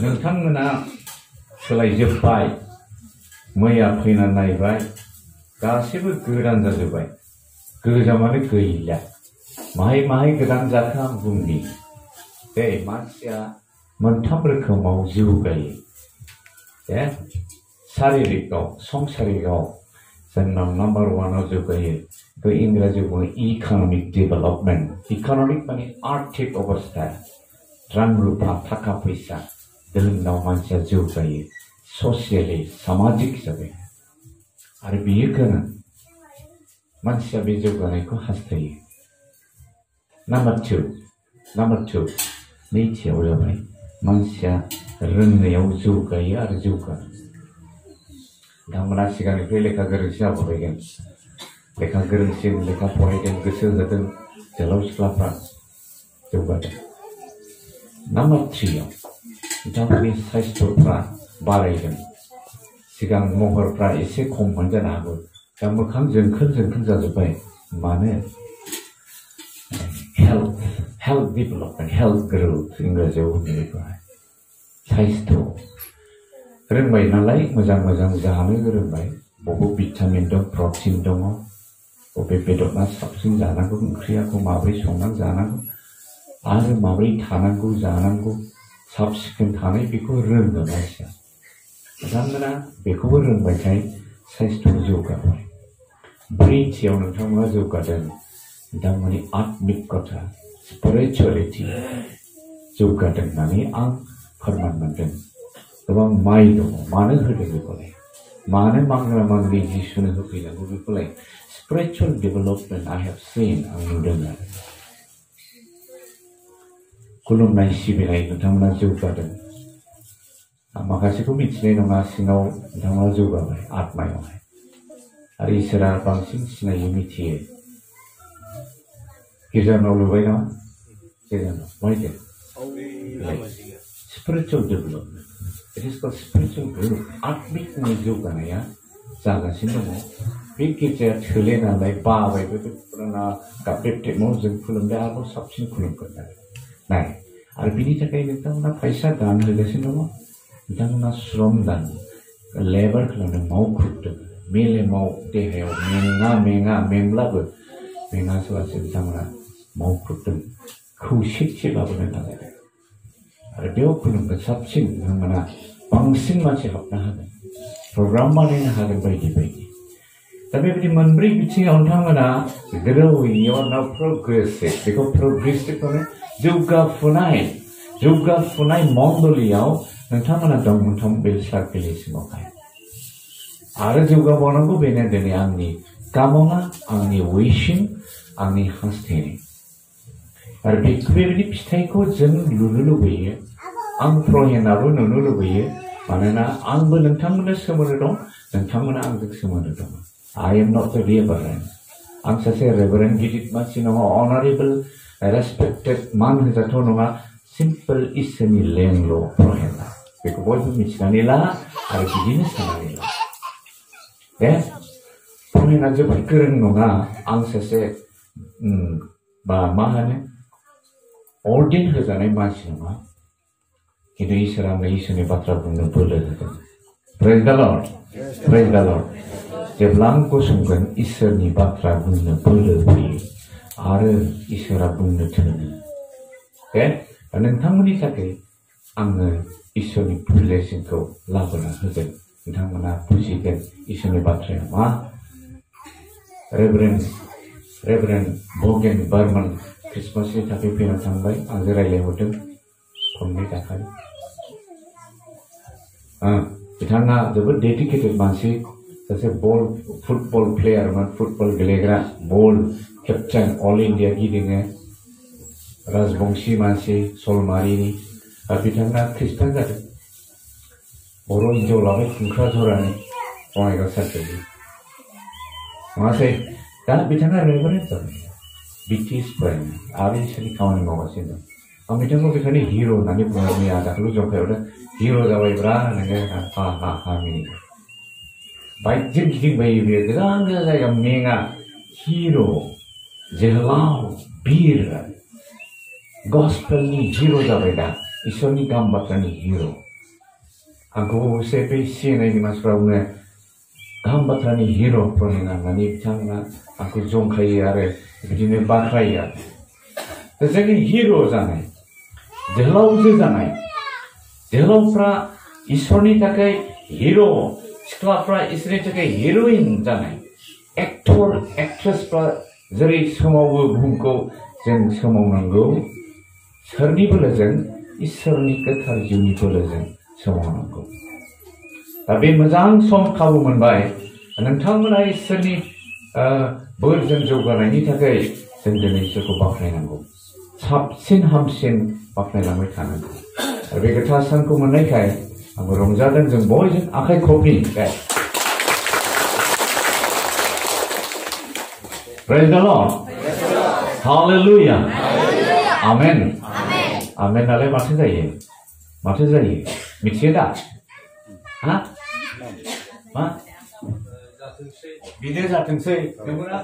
नोंथांमोना सोलायजोब्बाय मैया फैनानै नायबाय गासैबो गोदान जाजोब्बाय गोजामानो गैला माहाय माहाय गोदान जाखो आं बुंनि दे मानसिया मोनथाम रोखोमाव जिउ गायो दे शारीरिकआव संसारिकआव जोंनाव नाम्बार 1आव जौगायो बे इंराजियाव बुङो इकनमिक डेभेलपमेन्ट इकनमिक माने आर्थिक अबस्था रां रुपा थाखा फैसा धोनाव मानसिया जौगायो ससियेलि सामाजिक हिसाबै आरो बेयो गोनां मानसिया बे जौगानायखौ हास्थायो नाम्बार 2 नैथियाव जाबाय मानसिया रोंनायाव जौगायो आरो जौगानो बिथांमोना सिगांनिफ्राय लेखा गोरोंसिन जाबोबायगोन लेखा गोरोंसिन लेखा फरायदों गोसो होदों जोहोलाव सिख्लाफ्रा जौगादों नाम्बार 3आव बिथांमोननि साइस्थ'फ्रा बारायदों सिगां महरफ्रा एसे खममोन जानो हागौ दा मोखां जोंखोन जाजोब्बाय मानो हेल्थ डेभेलपमेन्ट हेल्थ ग्रोथ इंराजियाव बुङो बेखौहाय साइस्थ' रोंबाय नालाय मोजां जानो रोंबाय बबे भिटामिन दं प्रटिन दङ बबे बेदरना साबसिन जानांगौ ओंख्रियाखौ माबोरै संनानै जानांगौ आरो माबोरै थानांगौ जानांगौ साब सिखोन थानाय बेखौ रोङो मानसिया बिथांमोना बेखौबो रोंबायखाय साइस्थ' जौगाबाय ब्रैथियाव नोंथांमोना जौगादों बिथांमोननि आत्मिकता स्पिरिचुवेलिटि जौगादों होननानै आं फोरमान मोनदों गोबां माइ दङ मानो होदों बेखौलाय मानो मांग्रा जिसुनो होफैनांगौ बेखौलाय spiritual development I have scene आं नुदों आरो खुलुमनाय सिबिनाय नोंथांमोना जौगादों आं माखासेखौ मिथिनाय नङा सिङाव नोंथांमोना जौगाबाय आत्मायावहाय आरो इसोरा बांसिन सिनायो मिथियो गिर्जानाव लुबाय नामा गिर्जानाव माइदे spiritual development it is called spiritual growth आत्मिक जौगानाया जागासिनो दङ बे गिर्जाया थोले नालाय बाबायबो बे पुराना बेप्टिस्माव जों खुलुमदों आरोबाव साबसिन खुलुमगोन नाय आरो बिनि थाखाय नोंथांमोना फैसा दान होगासिनो दङ बिथांमोना श्रम दान लेबार खालामदों मावख्रुबदों मेलेमाव देहायाव मेंब्लाबो मेङासोबासो बिथांमोना मावख्रुबदों खौसेथि लाबोनो नाजादों आरो बेयाव खुलुमगोन साबसिन बिथांमोना बांसिन मानसि हाबनो हागोन प्रग्राम बानायनो हागोन बायदि दा बेबायदि मोनब्रै बिथिङाव नोंथांमोना ग्र'यिं नाव प्रग्रेसिभ बेखौ प्रग्रेसिभ माने जौगाफुनाय मण्डलियाव नोंथांमोना दं मोनथाम बे सार्केलनि सिङावहाय आरो जौगाबावनांगौ बेनो दिनै आंनि कामना आंनि उइशिं आंनि हास्थायनाय आरो बेबायदि फिथाइखौ जों नुनो लुबैयो आं प्रहेनाबो नुनो लुबैयो मानोना आंबो नोंथांमोननो सोमोन्दो दं नोंथांमोना आंजों सोमोन्दो दं I am not a reverend आं सासे रेभारेन्ड गिदिर मानसि नङा अनारेबल रेसपेक्टेड मान होजाथाव नङा सिम्पल इसोरनि लेंल' प्रहेना बेखौ बयबो मिथिनानै ला आरो बिदिनो साननानै ला दे प्रहेना जोबोद गोरों नङा आं सासे मा होनो अर्डेन होजानाय मानसि नङा खिन्थु इसोरा आंनो इसोरनि बाथ्रा बुंनो बोलो होदों प्रेज द लर्ड जेब्ला आं गसंगोन इसोरनि बाथ्रा बुंनो बोलो फैयो आरो इसोरा बुंनो थोनो दे नोंथांमोननि थाखाय आङो इसोरनि ब्लेसिंखौ लाबोना होगोन नोंथांमोना बुजिगोन इसोरनि बाथ्राया मा रेभारेन्ड बगेन बार्मान क्रिसमासनि थाखाय फैना थांबाय आंजों रायज्लायहरदों फननि थाखाय बिथाङा जोबोद डेडिकेटेड मानसि सासे फुटबल प्लेयारमोन फुटबल गेलेग्रा बल केप्टेन अल इन्डिया गिदिङो राजबंशी मानसि सलमारिनि बिथाङा ख्रिस्टान जादों बर' हिन्जाव लाबाय खुंख्रा जरानि बङाइगाव सार्केलनि नङासै दा बिथाङा रेभारेन्ड जाबाय बिटिएस फरायनो आरो इसोरनि खामानि मावगासिनो दं आं बिथांखौ बेखायनो हिर' होननानै बुङो मैया दाखालि जंखायावनो हिर' जाबायब्रा नोङो हा मिनिङो बाइकजों गिदिंबायो बेयो गोजान जायगा मेङा हिर' जोहोलाव बिर गस्पेलनि हिर' जाबाय दा इसोरनि गाहाम बाथ्रानि हिर' आंखौ एसे बे सिनायनि मानसिफ्रा बुङो गाहाम बाथ्रानि हिर' प्रहेन होननानै बिथांमोना आंखौ जंखायो आरो बिदिनो बाख्नायो आरो जोंनि हिर' जानाय जोहोलावजो जानाय जोहोलावफ्रा इसोरनि थाखाय हिर' सिख्लाफ्रा इसोरनि थाखाय हिर'इन जानाय एक्टर एक्ट्रेसफ्रा जेरै सोमावो बुहुमखौ जों सोमावनांगौ सोरनि बोलोजों इसोरनि गोथार जिउनि बोलोजों सोमावनांगौ दा बे मोजां सम खाबु मोनबाय नोंथांमोना इसोरनि बोरजों जौगानायनि थाखाय जों दिनै इसोरखौ बाख्नायनांगौ साबसिन हामसिन बाख्नायलांबाय थानांगौ आरो बे गोथार सानखौ मोननायखाय आंबो रंजादों जों बयजों आखाइ खबनि Praise the Lord. Hallelujah. Amen. Amen नालाय माथो जायो मिथियो दा हा मा बिनो जाथोंसै नंगौना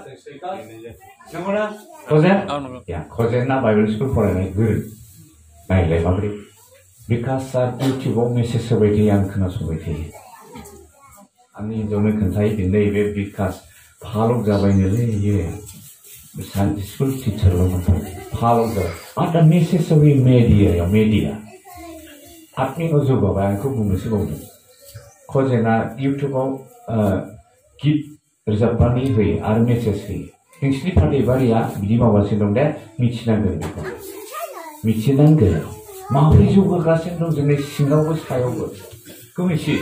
खजेना बाइबेल स्कुल फरायनाय गोरों नायलाय माबोरै बिकासआ इउटिउबाव मेसेज होबाय थायो आं खोनासंबाय थायो आंनि हिन्जावनो खोन्थायो दिनै बे बिकास फालक जाबायनोलै इयो सानडे स्कुल टिचारल' मोनबाय फालक जाबाय आरो दा मेसेज होयो मेडिया आत्मिक जौगाबाय आंखौ बुंनोसो बावदों खजेना इउटिउबाव गित रोजाबनानै होयो आरो मेसेज होयो नोंसिनि फाथैबारिया बिदि मावगासिनो दं दे मिथिनांगोन बेखौ मिथिनांगोन माबोरै जौगागासिनो दं जोंनि सिङावबो सायावबो बेखौ मिथियो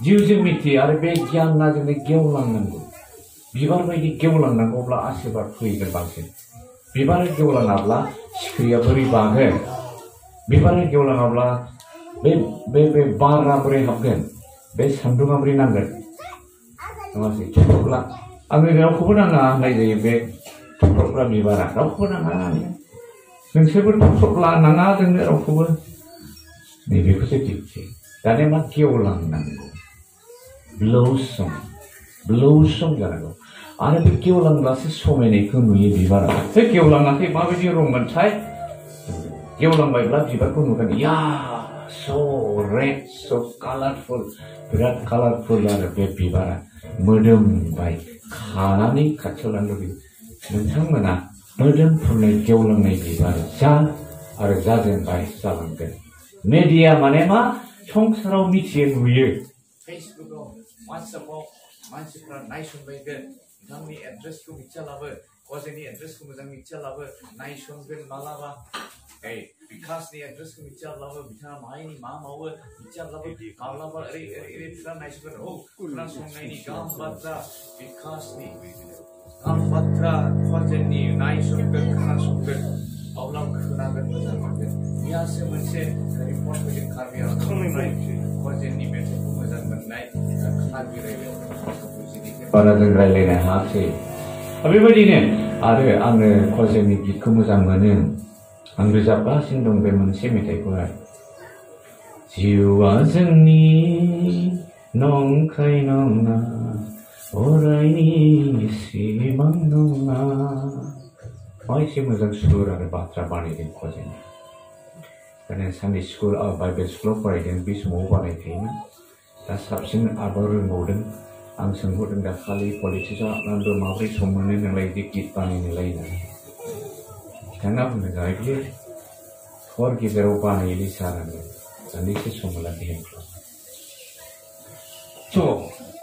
जिउजों मिथियो आरो बे गियाना जोंनो गेवलांनांगौ बिबार बायदि गेवलांनांगौब्ला आशीर्बाद फैगोन बांसिन बिबार गेवलाङाब्ला सिखिरिया बोरै बागोन बिबार गेवलाङाब्ला बे बारा बोरै हाबगोन बे सान्दुङा बोरै नांगोन नङासै थुफ्रबला आंनो रावखौबो नाङा होननाय जायो बे थुफ्रबग्रा बिबारा रावखौबो नाङा नोंसोरबो थुफ्रबला नाङा जोंनो रावखौबो नैबेखौसो दिन्थियो दानिया मा गेवलांनांगौ ब्लौसम जानांगौ आरो बे गेवलांब्लासो समायनायखौ नुयो बिबारा बे गेवलाङाखै माबायदि रंमोनथाय गेवलांबायब्ला बिबारखौ नुगोन या so red so colorful बिराद कालारफुल आरो बे बिबारा मोदोमबाय खानानै खाथियाव लानो लुबैयो नोंथांमोना मोदोमफुरनाय गेवलांनाय बिबार जा आरो जाजेनबाय जालांगोन मेडिया माने मा संसाराव मिथियो नुयो फेसबुकआव वाट्सएपआव मानसिफ्रा नायसनबायगोन बिथांनि एड्रेसखौ मिथियालाबो गजेनि एड्रेसखौ मोजां मिथियालाबो नायसनगोन मालाबा बिकासनि एड्रेसखौ मिथियाब्लाबो बिथाङा माहायनि मा मावो मिथियाब्लाबो माब्लाबा ओरै बिथाङा नायसनगोन खोनासंनायनि गाहाम बाथ्रा बिकासनि गाहाम बाथ्रा गजेनि नायसनगोन खोनासंगोन अब्ला खोनागोन मोजां मोनगोन बेयासो मोनसे रिपर्ट फैगोन कार्बियाव गजेननि मेथाइखौ मोजां मोननाय कार्बि रायलायनाय बारा जों रायलायनो हायासै बेबायदिनो आरो आङो गजेननि गितखौ मोजां मोनो आं रोजाबगासिनो दं बे मोनसे मेथाइखौहाय जिउआ जोंनि नंखाय नङा अरायनि सिमां नङा एसे मोजां सुर आरो बाथ्रा बानायदों गजेना माने सानडे स्कुल बाइबेल स्कुलाव फरायदों बे समाव बानायखायोमोन दा साबसिन आबाद रोंबावदों आं सोंहरदों दाखालि पलिटिक्सआव हाबनानैबो माबोरै सम मोनो नोंलाय बिदि गित बानायनोलाय होननानै बिथाङा बुंदों जाहैबाय हर गेजेराव बानायोलै सार आङो दान्दिसे सम मोनला देहाफ्राव स'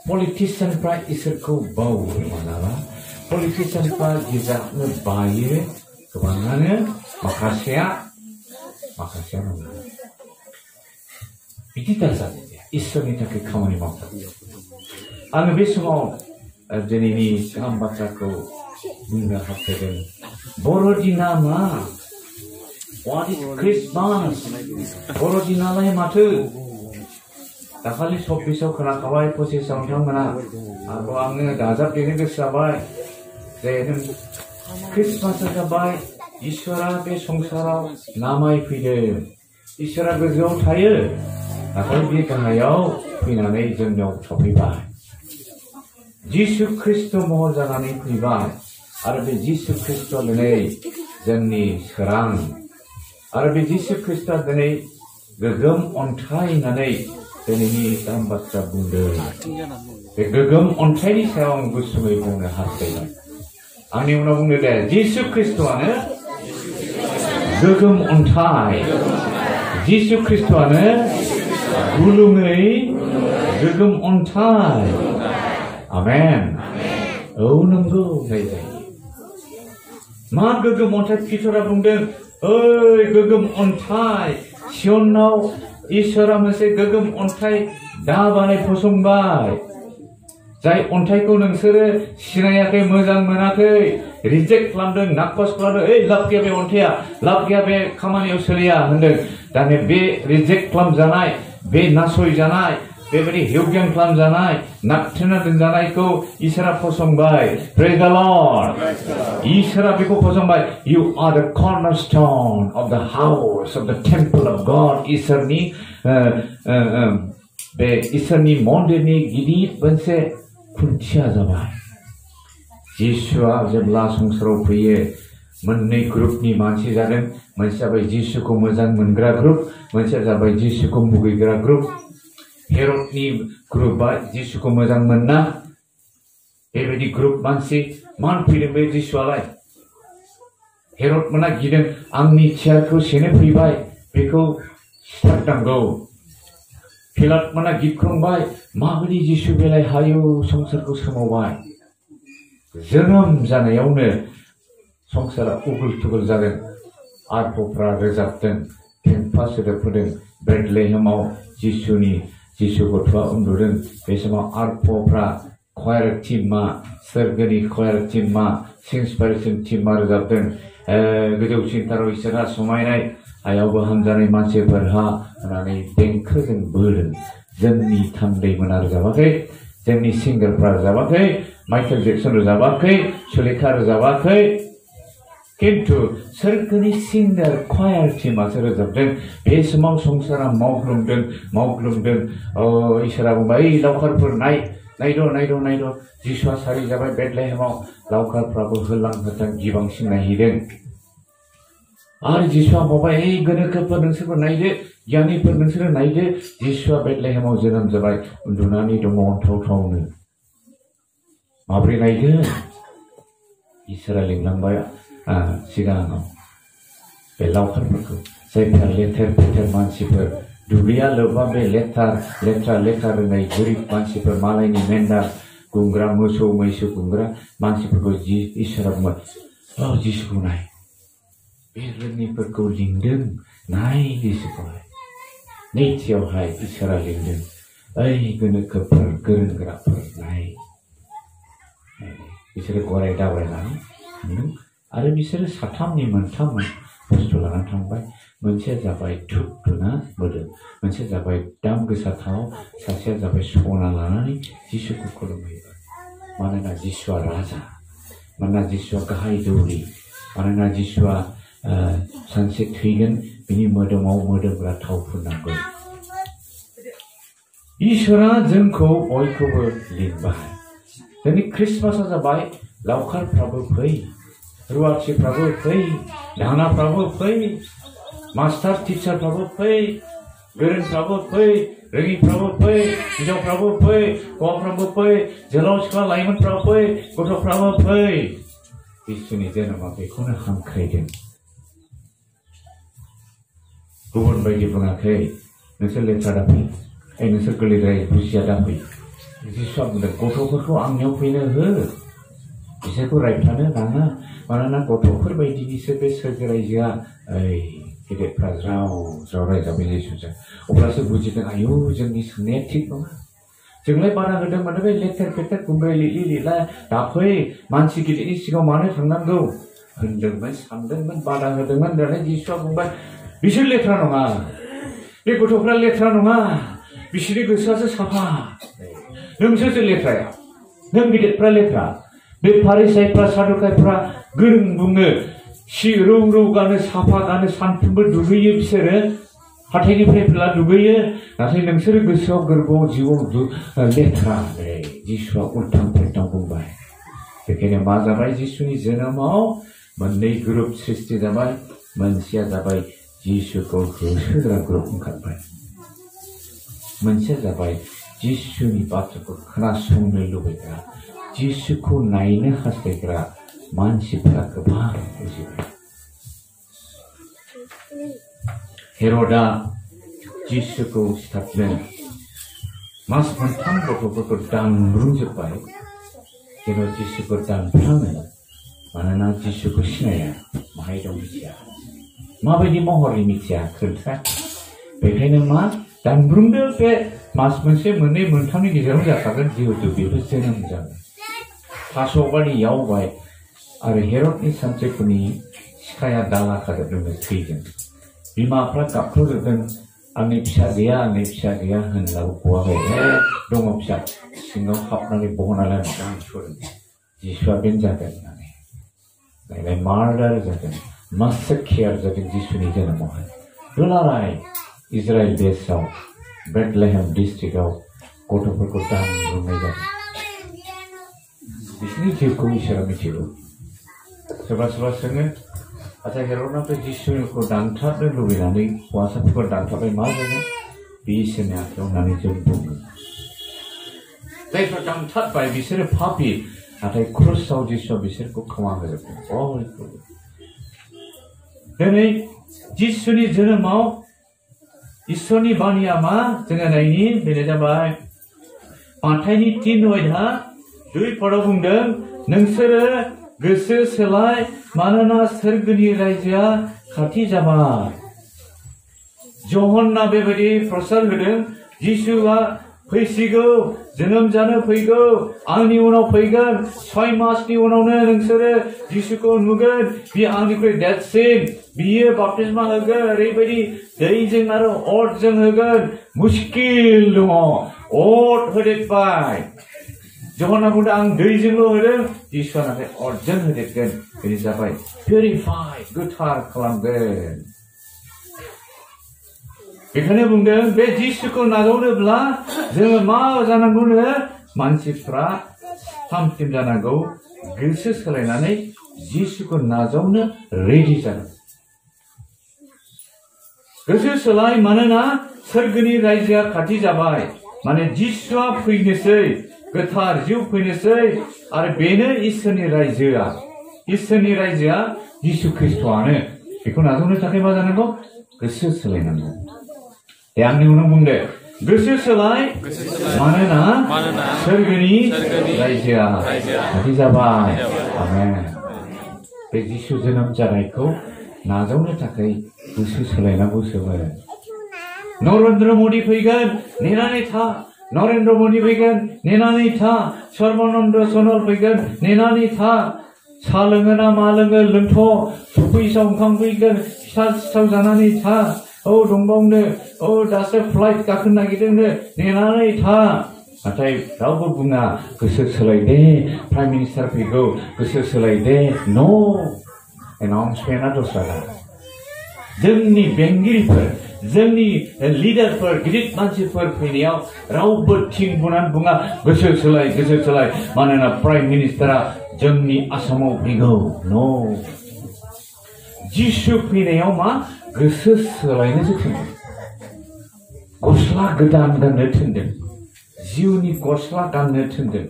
पलिटिसियानफ्रा इसोरखौ बावो मालाबा पलिटिसियानफ्रा गिर्जानो बायो गोबाङानो माखासेया नङा बिदि दाजादों इसोरनि थाखाय खामानि मावदों आङो बे समाव दिनैनि गाहाम बाथ्राखौ बुंनो हास्थायदों बर'दिना मा What is Christmas? बर'दिनालाय माथो दाखालि 24आव खोनाखाबाय 25आव नोंथांमोना आरो आङो दाजाबदेरनो गोसो जाबाय जे ख्रिस्टमासआ जाबाय इसोरा बे संसाराव नामायफैदों इसोरा गोजौआव थायो नाथाय बे गाहायाव फैनानै जोंनियाव सफैबाय जिसु ख्रिस्ट महर जानानै फैबाय आरो बे जिसु ख्रिस्टआ दिनै जोंनि सोरां आरो बे जिसु ख्रिस्टआ दिनै गोगोम अन्थाइ होननानै दिनैनि गाहाम बाथ्रा बुंदों। बे गोगोम अन्थाइनि सायाव आं गुसुङै बुंनो हास्थायबाय। आंनि उनाव बुंदो दे, जिसु ख्रिस्ट'आनो गोगोम अन्थाइ, जिसु ख्रिस्ट'आनो गुलुङै गोगोम अन्थाइ। आमेन। औ नंगौ जायो। मा गोगोम अन्थाइ? पितरा बुंदों, ओइ गोगोम अन्थाइ, सियनाव इसोरा मोनसे गोगोम अन्थाइ दाबानाय फसंबाय। जाय अन्थाइखौ नोंसोरो सिनायाखै, मोजां मोनाखै, रिजेक्ट खालामदों, नाकस खालामदों, ओइ लाब गैया बे अन्थाइया, लाब गैया बे खामानियाव सोलिया होनदों। दानिया बे रिजेक्ट खालामजानाय, बे नासयजानाय, बेबायदि हेवग्यां खालामजानाय, नारथेना दोनजानायखौ इसोरा फसंबाय। प्रेज द लर्ड। इसोरा बेखौ फसंबाय। You are the cornerstone of the house of the temple of God. इसोरनि बे इसोरनि मन्दिरनि गिदिर मोनसे खुन्थिया जाबाय। जिसुआ जेब्ला संसाराव फैयो, मोननै ग्रुपनि मानसि जादों। मोनसे जाबाय जिसुखौ मोजां मोनग्रा ग्रुप, मोनसेया जाबाय जिसुखौ मुगैग्रा ग्रुप। हेरदनि ग्रुपआ जिसुखौ मोजां मोना, बेबायदि ग्रुप मानसि। मानो फैदों बे जिसुआलाय? हेरद मोना गिदों, आंनि चेयारखौ सेनो फैबाय, बेखौ सिथारनांगौ। पिलात मोना गिख्रंबाय, माबायदि जिसु बेलाय हायो संसारखौ सोमावबाय। जोनोम जानायावनो संसारा उगुल थुगुल जादों। आरफफ्रा रोजाबदों, फेंफा सोदोब होदों। बेथलेहेमाव जिसु गथ'आ उन्दुदों। बे समाव आरफफ्रा कयार टीमा, सोरगोनि कयार टीमा, सिंसपारेसन टीमा रोजाबदों। गोजौसिनथाराव इसोरहा समायनाय, हायावबो हामजानाय मानसिफोरहा होननानै देंखोजों बोदों। जोंनि थान्दैमोना रोजाबाखै, जोंनि सिंगारफ्रा रोजाबाखै, माइकेल जेक्सन रोजाबाखै, सुलेखा रोजाबाखै, किन्तु सोरगोनि सिंगार कयार टीमासो रोजाबदों। बे समाव संसारा मावग्लुंदों। इसोरा बुंबाय, ओइ लावखारफोर नायद' जिसुआ सारि जाबाय बेथलेहेमाव। लावखारफ्राबो होलां होथां गिबांसिन नायहैदों। आरो जिसुआ बुंबाय, ओइ गोनोखोफोर नोंसोरबो नायदो, गियानिफोर नोंसोरो नायदो, जिसुआ बेथलेहेमाव जोनोम जाबाय, उन्दुनानै दङ अन्थावथावनो। माब्रै नायगोन? इसोरा लिंलांबाय सिगाङाव बे लावखारफोरखौ, जायफ्रा लेथेर फेथेर मानसिफोर, दुगैया लोबा बे लेथ्रा रोङै गोरिब मानसिफोर, मालायनि मेन्दा गुंग्रा, मोसौ मैसो गुंग्रा मानसिफोरखौ इसोरा बुंबाय, औ जिसुखौ नाय। बे रोङैफोरखौ लिंदों, नाय जिसुखौहाय। नैथियावहाय इसोरा लिंदों, ओइ गोनोखोफोर, गोरों गोराफोर नाय। बिसोरो गराय दाब्रायनानै थांदों। आरो बिसोरो साथामनि मोनथाम बुस्थु लानानै थांबाय। मोनसेया जाबाय धुप धुना मोदोम, मोनसेया जाबाय दाम गोसा थाव, सासेया जाबाय सना लानानै जिसुखौ खुलुमहैबाय। मानोना जिसुआ राजा, मानोना जिसुआ गाहाय दौरि, मानोना जिसुआ सानसे थैगोन, बिनि मोदोमाव मोदोमग्रा थाव फुननांगौ। इसोरा जोंखौ बयखौबो लिंबाय। जोंनि ख्रिस्टमासआ जाबाय लावखारफ्राबो फै, रुवाथिफ्राबो फै, दाहोनाफ्राबो फै, मास्टार टिचारफ्राबो फै, गोरोंफ्राबो फै, रोङिफ्राबो फै, हिनजावफ्राबो फै, हौवाफ्राबो फै, जोलाव सिख्ला लाइमोनफ्राबो फै, गथ'फ्राबो फै। जिसुनि जोनोमा बेखौनो हांख्रायदों। गुबुन बायदि बुङाखै, नोंसोर लेथ्रा दाफै, नोंसोर गोलैद्राय बुजिया दाफै। जिसुआ बुंदों, गथ'फोरखौ आंनियाव फैनो हो, बिसोरखौ रायफ्लानो नाङा। मानोना गथ'फोर बायदिनिसो बे सोरगो रायजोआ। गेदेरफ्रा ज्राव रायजाबाय जिसुजों। अब्लासो बुजिदों, आयौ जोंनि साननाया थिग नङा। जोंलाय बादा होदों, मानो बे लेथेर फेथेर गुंग्राय लिरला दाफै, मानसि गिदिरनि सिगाङाव मानो थांनांगौ होनदोंमोन, सानदोंमोन, बादा होदोंमोन। दाना जिसुआ बुंबाय, बिसोर लेथ्रा नङा, बे गथ'फ्रा लेथ्रा नङा, बिसोरनि गोसोआसो साफा। नोंसोरसो लेथ्राया, नों गिदिरफ्रा लेथ्रा। बे फारिसाइफ्रा, सादुकाइफ्रा गोरों बुङो, रौ गानो, साफा गानो, सानफ्रोमबो दुगैयो, बिसोरो हाथाइनिफ्राय फैला दुगैयो, नाथाय नोंसोरो गोसोआव, गोरबोआव, जिउआव लेथ्रा। जिसुआ उल्थां फाल्थां बुंबाय। बेखायनो मा जाबाय? जिसुनि जोनोमाव मोननै ग्रुप सृष्टि जाबाय। मोनसेया जाबाय जिसुखौ होसोग्रा ग्रुप ओंखारबाय मोनसेया जाबाय जिसुनि बाथ्राखौ खोनासंनो लुबैग्रा जिसुखौ नायनो हास्थायग्रा मानसिफोरा गोबां उजिबाय हेर'डा जिसुखौ सिथाबनो मास मोनथाम गथ'फोरखौ दानब्रुंजोब्बाय जेन' जिसुखौ दानफ्लाङो मानोना जिसुखौ सिनाया माहाय दं मिथिया माबायदि महरनि मिथिया खोन्था बेखायनो मा दानब्रुंदो बे मास मोनसे मोननै मोनथामनि गेजेराव जाखागोन जिहेतु बेबो जोनोम जागोन थास'बानि यावबाय आरो हेर'डनि सानथ्रिफोरनि सिखाया दाला खाजोबदोंमोन थैदों बिमाफ्रा गाबख्रावजोबदों आंनि फिसा गैया होनब्लाबो गवाखै दङ फिसा सिङाव हाबनानै बहनालाय दानस'दों जिसुआ बेनो जादों होननानै नायलाय मार्डार जादों मासेकेयार जादों जिसुनि जोनोमावहाय दुलाराय इजराइल देशआव बेथलेहेम डिस्ट्रिक्टआव गथ'फोरखौ दानब्रुंनाय जादों बिसोरनि जिउखौ इसोरा मिथिगौ सोरबा सोरबा सोङो आच्छा हेर'डाथ' जिसुखौ दानथारनो लुबैनानै हौवासाफोरखौ दानथारबाय मा जागोन बे इसोरनि आखायाव होननानै जों बुङो जायफोर दानथारबाय बिसोरो पापि नाथाय क्रुसाव जिसुआ बिसोरखौ क्षमा होजोबदों दिनै जिसुनि जोनोमाव इसोरनि बानिया मा जोङो नायनि बेनो जाबाय माथाइनि 3:2 बुंदों नोंसोरो गोसो सोलाय मानोना सोरगोनि रायजोआ खाथि जाबाय जहन्ना बेबायदि प्रसार होदों जिसुआ फैसिगौ जोनोम जानो फैगौ आंनि उनाव फैगोन 6 मासनि उनावनो नोंसोरो जिसुखौ नुगोन बे आंनिख्रुइ देरसिन बियो बाप्तिस्मा होगोन ओरैबायदि दैजों आरो अरजों होगोन मुस्किल दङ अर होदेरबाय जहन्ना बुंदों आं दैजोंल' होदों जिसुआ नाथाय अरजों होदेरगोन बेनो जाबाय पिउरिफाइ गोथार खालामगोन बेखायनो बुंदों बे जिसुखौ नाजावनोब्ला जोङो मा जानांगौनो मानसिफ्रा थामथिम जानांगौ गोसो सोलायनानै जिसुखौ नाजावनो रेडि जानांगौ गोसो सोलाय मानोना सोरगोनि रायजोआ खाथि जाबाय माने जिसुआ फैनोसै गोथार जिउ फैनोसै आरो बेनो इसोरनि रायजोआ जिसु ख्रिस्ट'आनो बेखौ नाजावनो थाखाय मा जानांगौ गोसो सोलायनांगौ दे आंनि उनाव बुंदो गोसो सोलाय मानोना सोरगोनि रायजोआ खाथि जाबाय आमेन बे जिसु जोनोम जानायखौ नाजावनो थाखाय गोसो सोलायनांगौ सोबाय नरेन्द्र मदि फैगोन नेनानै था नरेन्द्र मदि फैगोन नेनानै था सर्बानन्द सनल फैगोन नेनानै था सा लोङो ना मा लोङो लोंथ' फैसाव ओंखाम फैगोन फिथा सिथाव जानानै था दंबावनो दासो फ्लाइट गाखोनो नागिरदोंनो नेनानै था नाथाय रावबो बुङा गोसो सोलायदे प्राइम मिनिस्टार फैगौ गोसो सोलायदे न' एनाउन्समेन्टआ दस्रा जोंनि बेंगिरिफोर जोंनि लिडारफोर गिदिर मानसिफोर फैनायाव रावबो थिं बुंनानै बुङा गोसो सोलाय मानोना प्राइम मिनिस्टारा जोंनि आसामाव फैगौ न' जिसु फैनायाव मा गोसो सोलायनोसो थिनदों गस्ला गोदान गाननो थिनदों जिउनि गस्ला गाननो थिनदों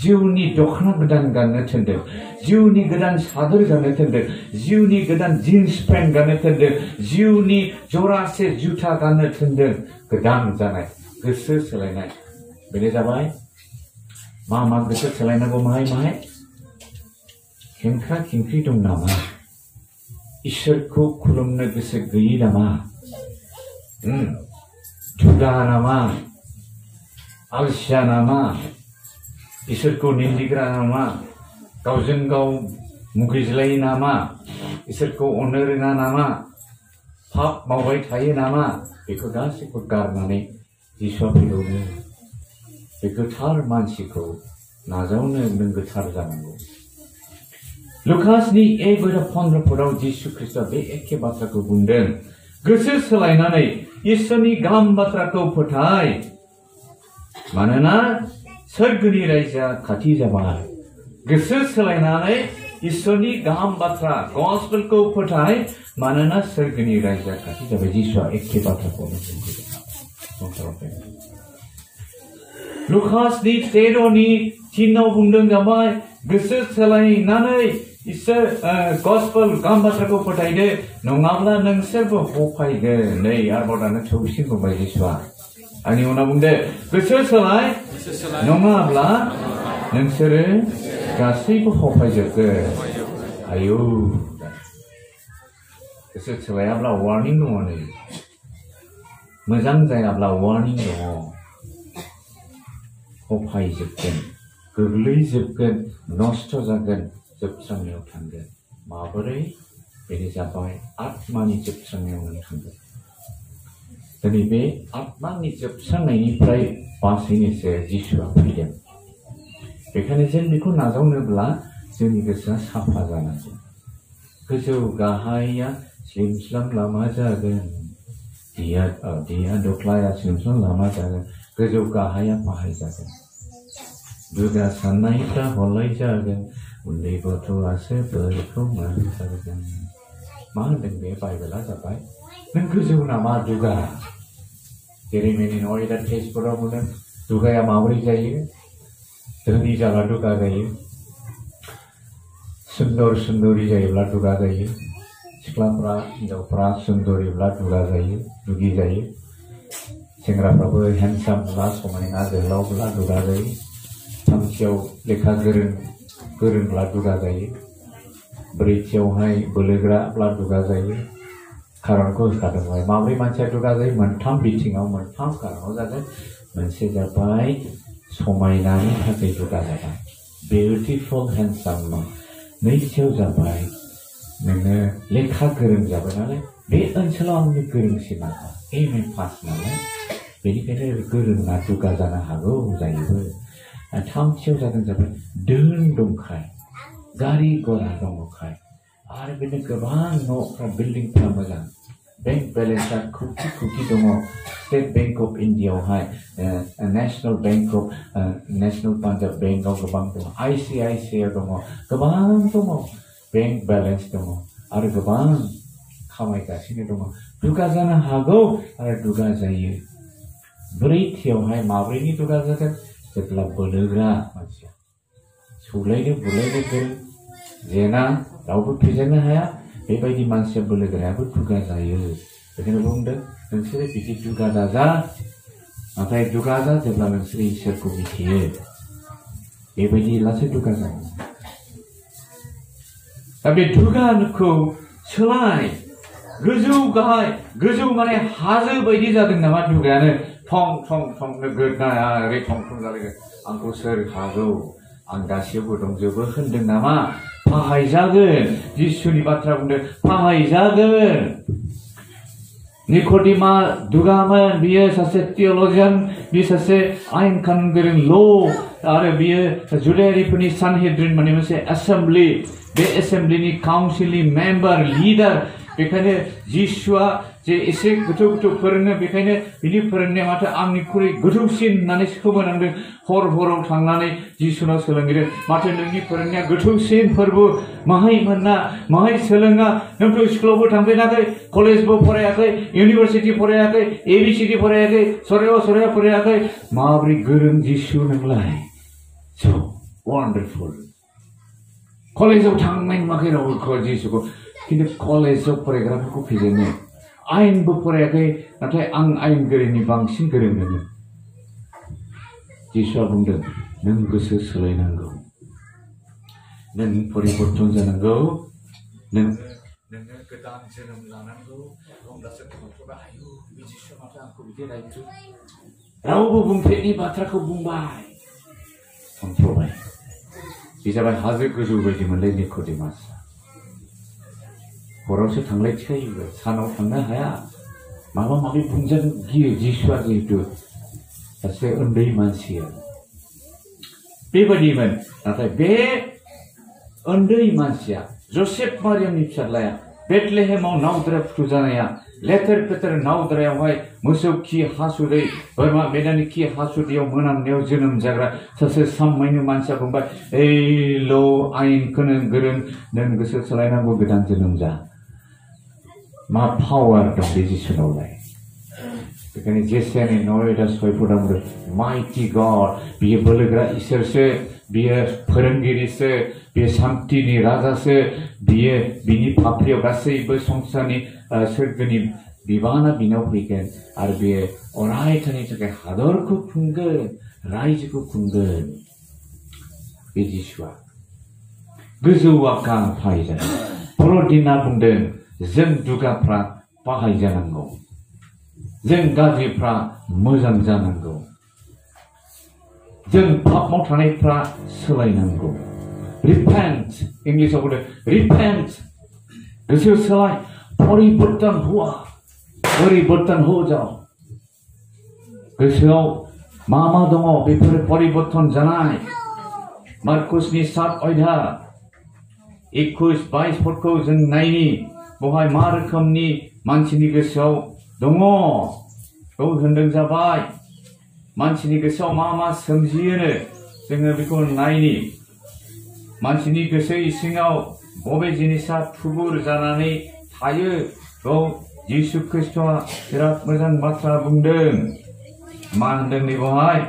जिउनि दखना गोदान गाननो थिनदों जिउनि गोदान सादोर गाननो थिनदों जिउनि गोदान जिन्स पेन्ट गाननो थिनदों जिउनि जरासे जुथा गाननो थिनदों गोदान जानाय गोसो सोलायनाय बेनो जाबाय मा गोसो सोलायनांगौ माहाय खेंख्रा खेंख्रि दं नामा इसोरखौ खुलुमनो गोसो गैयि नामा दुगा नामा अलसिया नामा इसोरखौ निन्दिग्रा नामा गावजों गाव मुगैज्लायो नामा इसोरखौ अननो रोङा नामा पाप मावबाय थायो नामा बेखौ गासैखौ गारनानै जिसुआ फैगौनो बे गोथार मानसिखौ नाजावनो नों गोथार जानांगौ लुकासनि 1:15 जिसु ख्रिस्टआ बे एखे बाथ्राखौ बुंदों गोसो सोलायनानै इसोरनि गाहाम बाथ्राखौ फोथाय मानोना सोरगोनि रायजोआ खाथि जाबाय गोसो सोलायनानै इसोरनि गाहाम बाथ्रा गस्पेलखौ फोथाय मानोना सोरगोनि रायजोआ खाथि जाबाय जिसुआ एखे बाथ्राखौनो बुंदों लुकासनि 13नि 3आव बुंदों जाबाय गोसो सोलायनानै इसोर गस्पेल गाहाम बाथ्राखौ फोथायदो नङाब्ला नोंसोरबो हफायगोन नै आरोबाव दानो थौसिन बुंबाय जिसुआ आंनि उनाव बुंदो गोसो सोलाय नङाब्ला नोंसोरो गासैबो हफायजोबगोन आयौ गोसो सोलायाब्ला वार्निं दङ नै मोजां जायाब्ला वार्निं दङ हफायजोबगोन गोग्लैजोबगोन नष्ट जागोन जोबस्रांनायाव थांगोन माबोरै बेनो जाबाय आत्मानि जोबस्रांनायाव नों थांगोन दिनै बे आत्मानि जोबस्रांनायनिफ्राय बासायनोसो जिसुआ फैदों बेखायनो जों बेखौ नाजावनोब्ला जोंनि गोसोआ साफा जानांगौ गोजौ गाहाया स्लिम लामा जागोन दिया दख्लाया स्लिम लामा जागोन गोजौ गाहाया बाहाय जागोन दुगा साननायफ्रा हलाय जागोन उन्दै गथ'आसो बोरखौ मोनजागोन मा होनदों बे बाइबेला जाबाय नों गोजौ नामा दुगा जेरै मेनिनाव दा टेक्सटफोराव बुंदों दुगाया माबोरै जायो धोनि जाब्ला दुगा जायो सुन्दरि जायोब्ला दुगा जायो सिख्लाफ्रा हिनजावफ्रा सुन्दरिब्ला दुगा जायो दुगि जायो सेंग्राफ्राबो हेन्डसामब्ला समायना जोहोलावब्ला दुगा जायो थामथियाव लेखा गोरोंब्ला दुगा जायो ब्रैथियावहाय बोलोग्राब्ला दुगा जायो खारनखौ होखादोंमोन माब्रै मानसिया दुगा जायो मोनथाम बिथिङाव मोनथाम खारनाव जागोन मोनसे जाबाय समायनानि थाखाय दुगा जाबाय बिउटिफुल हेन्डसाम नैथियाव जाबाय नोङो लेखा गोरों जाबाय नालाय बे ओनसोलाव आंनि गोरोंसिन नालाय एम.ए. पास नालाय बेनिखायनो गोरोङा दुगा जानो हागौ जायोबो थामथियाव जादों जाबाय धोन दंखाय गारि घोड़ा दङखाय आरो बिदिनो गोबां न'फ्रा बिल्डिंफ्रा मोजां बेंक बेलेन्सआ खौथि दङ स्टेट बेंक अफ इन्डियायावहाय नेशनेल पान्जाब बेंकआव गोबां दङ ICICI दङ गोबां दङ बेंक बेलेन्स दङ आरो गोबां खामायगासिनो दङ दुगा जानो हागौ आरो दुगा जायो ब्रैथियावहाय माब्रैनि दुगा जागोन जेब्ला बोलोग्रा मानसिया सौलायनो बुलायनो गोरों जेना रावबो फेजेननो हाया बेबायदि मानसिया बोलोग्रायाबो दुगा जायो बेखायनो बुंदों नोंसोरो बिदि दुगा दाजा नाथाय दुगा जा जेब्ला नोंसोर इसोरखौ मिथियो बेबायदि लासै दुगा जायो दा बे दुगाखौ सोलाय गोजौ गाहाय गोजौ माने हाजो बायदि जादों नामा दुगायानो थं गोदनाया ओरै थं जालायगोन आंखौ सोर हागौ आं गासैयावबो दंजोबो होनदों नामा फाहायजागोन जिसुनि बाथ्रा बुंदों फाहायजागोन निक'डिमा दुगामोन बियो सासे थिय'लजियान बियो सासे आयेन कानुन गोरों आरो बियो जुदायारिफोरनि सानहेद्रिन माने मोनसे एसेम्बलि बे एसेम्बलिनि काउन्सिलनि मेम्बार लिडार बेखायनो जिसुआ जे एसे गोथौ फोरोङो बेखायनो बिनि फोरोंनाया माथो आंनिख्रुइ गोथौसिन होननानै सोमोनांदों हराव थांनानै जिसुनाव सोलोंहैदों माथो नोंनि फोरोंनाया गोथौसिन फोरबो माहाय मोना माहाय सोलोङा नोंथ' स्कुलावबो थांफेराखै कलेजबो फरायाखै इउनिभार्सिटि फरायाखै ABCD फरायाखै सराया फरायाखै माबोरै गोरों जिसु नोंलाय स' वान्डारफुल कलेजाव थांनाय नुवाखै रावबो जिसुखौ खिन्थु कलेजाव फरायग्राफोरखौ फेजेनो आयेनबो फरायाखै नाथाय आं आयेन गोरोंनि बांसिन गोरों मोनो जिसुआ बुंदों नों गोसो सोलायनांगौ नों परिबर्तन जानांगौ नोङो गोदान जोनोम लानांगौ होमब्लासो गथ'फ्रा आयु बे जिसुआ माथो आंखौ बिदि रायथो रावबो बुंफेरनि बाथ्राखौ बुंबाय सानफ्रबाय बे जाबाय हाजो गोजौ बायदि मोनलाय निक'डिमासआ हरावसो थांलाय थिखायो सानाव थांनो हाया माबा माबि बुंजानो गियो जिसुआ जिहेतु सासे उन्दै मानसिया बेबायदिमोन नाथाय बे उन्दै मानसिया जसेफ मारियामनि फिसाज्लाया बेथलेहेमाव नावद्राया फुथुजानाया लेथेर फेथेर नावद्रायावहाय मोसौ खि हासुदै बोरमा बेदानि खि हासुदैयाव मोनामनायाव जोनोम जाग्रा सासे साम्मायनो मानसिया बुंबाय ओइ ल' आयेनखौनो गोरों नों गोसो सोलायनांगौ गोदान जोनोम जा मा पावार दं बे जिसुनावलाय बेखायनो जेसेनि 9:6 बुंदों माइटि गड बियो बोलोग्रा इसोरसो बियो फोरोंगिरिसो बियो सान्तिनि राजासो बियो बिनि फाफ्लियाव गासैबो संसारनि सोरगोनि बिबाना बिनाव फैगोन आरो बियो अरायथानि थाखाय हादरखौ खुंगोन रायजोखौ खुंगोन बे जिसुआ गोजौआ गाहाय जागोन बर'दिना बुंदों जों दुगाफ्रा बाहाय जानांगौ जों गाज्रिफ्रा मोजां जानांगौ जों पाप मावथानायफ्रा सोलायनांगौ रिपेन्ट इंलिशआव बुंदों रिपेन्ट गोसो सोलाय परिबर्तन हुआ परिबर्तन हो जाओ गोसोआव मा दङ बेफोर परिबर्तन जानाय मार्कुसनि 7 अध्याय 21-22 पदखौ जों नायनि बहाय मा रोखोमनि मानसिनि गोसोआव दङ बेखौ होनदों जाबाय मानसिनि गोसोआव मा सोमजियोनो जोङो बेखौ नायनि मानसिनि गोसो इसिङाव बबे जिनिसा थुबुर जानानै थायो बेखौ जिसु ख्रिस्ट'आ बिराद मोजां बाथ्रा बुंदों मा होनदों नैबेवहाय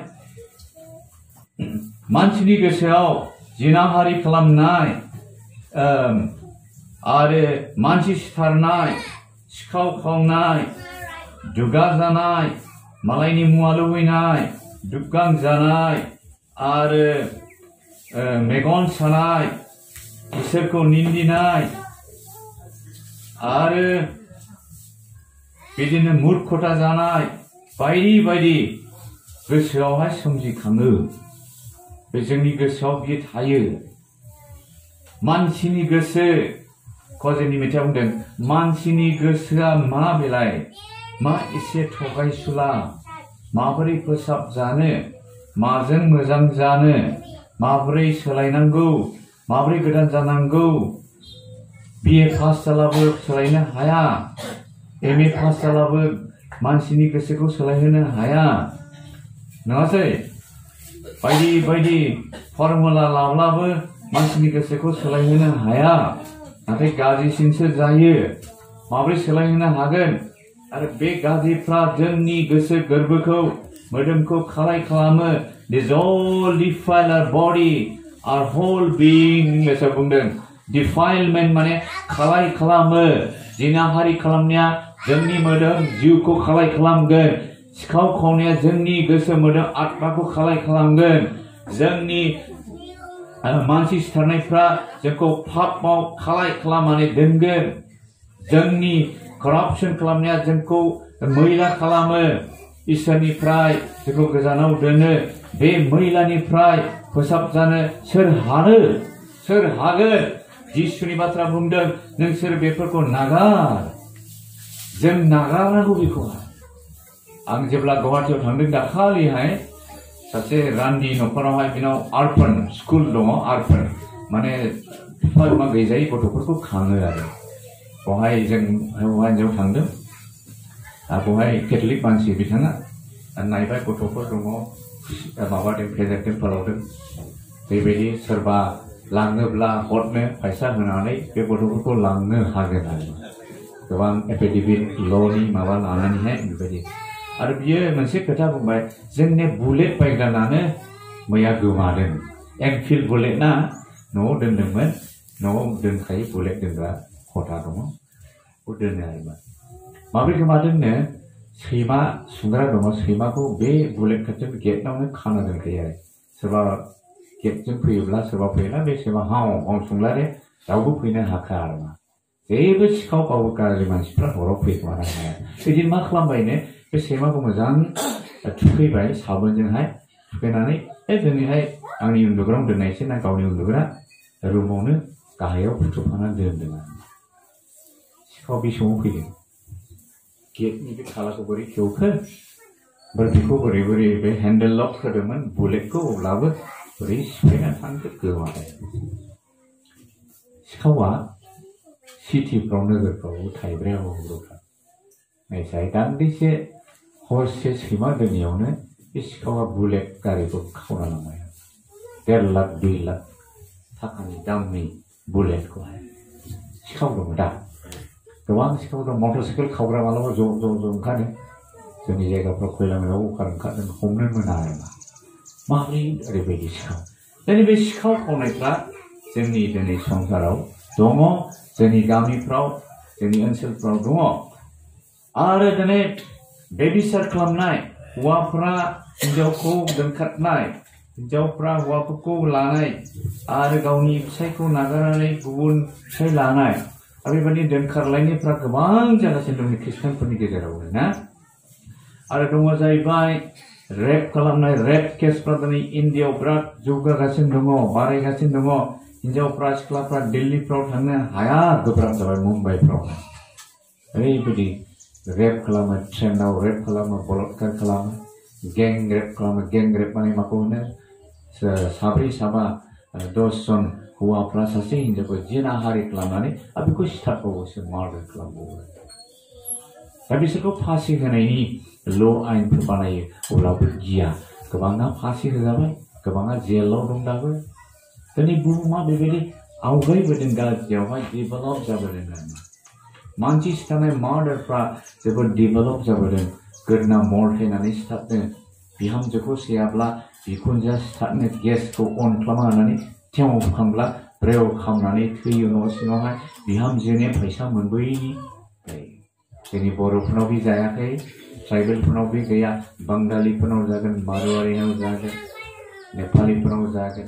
मानसिनि गोसोआव जिनाहारि खालामनाय आरो मानसि सिथारनाय सिखाव खावनाय दुगा जानाय मालायनि मुवा लुबैनाय दुगां जानाय आरो मेगन सानाय इसोरखौ निन्दिनाय आरो बिदिनो मूर्खता जानाय बायदि बायदि गोसोआवहाय सोमजिखाङो बे जोंनि गोसोआव बियो थायो मानसिनि गोसो कजेननि मेथाइयाव बुंदों मानसिनि गोसोआ मा बेलाय मा एसे थगायसुला माबोरै फोसाबजानो माजों मोजां जानो माबोरै सोलायनांगौ माबोरै गोदान जानांगौ बिए पास जालाबो सोलायनो हाया एमए पास जालाबो मानसिनि गोसोखौ सोलायहोनो हाया नङासै बायदि बायदि फर्मुला लाब्लाबो मानसिनि गोसोखौ सोलायहोनो हाया नाथाय गाज्रिसिनसो जायो माबोरै सोलायहोनो हागोन आरो बे गाज्रिफ्रा जोंनि गोसो गोरबोखौ मोदोमखौ खालाय खालामो This all defile our body our whole being होनना बुंदों defilement माने खालाय खालामो जिनाहारि खालामनाया जोंनि मोदोम जिउखौ खालाय खालामगोन सिखाव खावनाया जोंनि गोसो मोदोम आत्माखौ खालाय खालामगोन जोंनि मानसि सिथारनायफ्रा जोंखौ पापआव खालाय खालामनानै दोनगोन जोंनि करप्शन खालामनाया जोंखौ मैला खालामो इसोरनिफ्राय जोंखौ गोजानाव दोनो बे मैलानिफ्राय फोसाबजानो सोर हागोन जिसुनि बाथ्रा बुंदों नोंसोर बेफोरखौ नागार जों नागारनांगौ बेखौहाय आं जेब्ला गुवाहाटीयाव थांदों दाखालिहाय सासे रान्दी नखरावहाय बिनाव आर्पण स्कुल दङ आर्पण माने बिफा बिमा गैजायै गथ'फोरखौ खाङो आरो बहाय जों हौवा हिन्जाव थांदों बहाय केथलिक मानसि बिथाङा नायबाय गथ'फोर दङ माबादों फेदेरदों फोलावदों बेबायदि सोरबा लाङोब्ला हरनो फैसा होनानै बे गथ'फोरखौ लांनो हागोन आरो गोबां एफिडेभिट ल'नि माबा लानानैहाय बेबायदि आरो बियो मोनसे खोथा बुंबाय जोंनि बुलेट बायग्रानानो मैया गोमादों एनफिल्ड बुलेटना न'आव दोनदोंमोन न'आव दोनखायो बुलेट दोनग्रा खथा दङ बेखौ दोनो आरो माबोरै गोमादोंनो सैमा सुंग्रा दङ सैमाखौ बे बुलेट खाथियाव गेटआवनो खाना दोनखायो आरो सोरबा गेटजों फैयोब्ला सोरबा फैयोना बे सैमा हाव हाव सुंलारे रावबो फैनो हाखाया आरो मा जेबो सिखाव गावबो गाज्रि मानसिफ्रा हराव फैखोमानो हाया बिदिनो मा खालामबायनो बे सैमाखौ मोजां थुखैबाय साबोनजोंहाय थुखैनानै दिनैहाय आंनि उन्दुग्रायाव दोननायसै ना गावनि उन्दुग्रा रुमावनो गाहायाव फुथुफानानै दोनदों आरो सिखाव बे समाव फैदों गेटनि बे थालाखौ बोरै खेवखो ओमफ्राय बेखौ बोरै बोरै बे हेन्डेल लक होदोंमोन बुलेटखौ अब्लाबो बोरै सिफायनानै थांखो गोमाबाय सिखावा सिटिफ्राव नोगोरफ्रावबो थाइब्रेयाव बर'फ्रा नायसाय दान्दिसे हरसे सैमा दोनैयावनो बे सिखावा बुलेट गारिखौ खावना लांबाय 1.5 लाख 2 लाख थाखानि दामनि बुलेटखौहाय सिखाव दङ दा गोबां सिखाव दं मटरसाइकेल खावग्रा मालाबा ज' ओंखारो जोंनि जायगाफ्राव खयला मेलाव ओंखारदों हमनो मोना आरो माबोरै ओरैबायदि सिखाव दिनै बे सिखाव खावनायफ्रा जोंनि दिनै संसाराव दङ जोंनि गामिफ्राव जोंनि ओनसोलफ्राव दङ आरो दिनै बेबिचार खालामनाय हौवाफ्रा हिन्जावखौ दोनखारनाय हिन्जावफ्रा हौवाफोरखौ लानाय आरो गावनि फिसायखौ नागारनानै गुबुन फिसाय लानाय आरो बेबायदि दोनखारलायनायफ्रा गोबां जागासिनो दं ख्रिस्टानफोरनि गेजेरावनो ना आरो दङ जाहैबाय रेप खालामनाय रेप केसफ्रा दिनै इन्डियायाव बिराद जौगागासिनो दङ बारायगासिनो दङ हिन्जावफ्रा सिख्लाफ्रा दिल्लीफ्राव थांनो हाया गोब्राब जाबाय मुम्बाइफ्राव ओरैबायदि रेप खालामो ट्रेनाव रेप खालामो बलात्कार खालामो गें रेप माने माखौ होनो साब्रै साबा 10 जन हौवाफ्रा सासे हिन्जावखौ जिनाहारि खालामनानै आरो बेखौ सिथारबावोसो मार्डार खालामबावो दा बिसोरखौ फासि होनायनि ल' आयेनफोर बानायो अब्लाबो गिया गोबाङा फासि होजाबाय गोबाङा जेलाव दं दाबो दिनै बुहुमा बेबायदि आवगायबोदों गाज्रियावहाय डेभेलप जाबोदों आरो मानसि सिथारनाय मार्डारफ्रा जोबोद डेभेलप जाबोदों गोदना मरथायनानै सिथारनो बिहामजोखौ सैयाब्ला बिखुनजोआ सिथारनो गेसखौ अन खालामना होनानै थेव बुखांब्ला ब्रेव खामनानै थैयो न' सिङावहाय बिहामजोनि फैसा मोनबोयैनि जोंनि बर'फोरनाव बे जायाखै ट्राइबेलफोरनाव बे गैया बांगालिफोरनाव जागोन मारवारिनाव जागोन नेपालिफोरनाव जागोन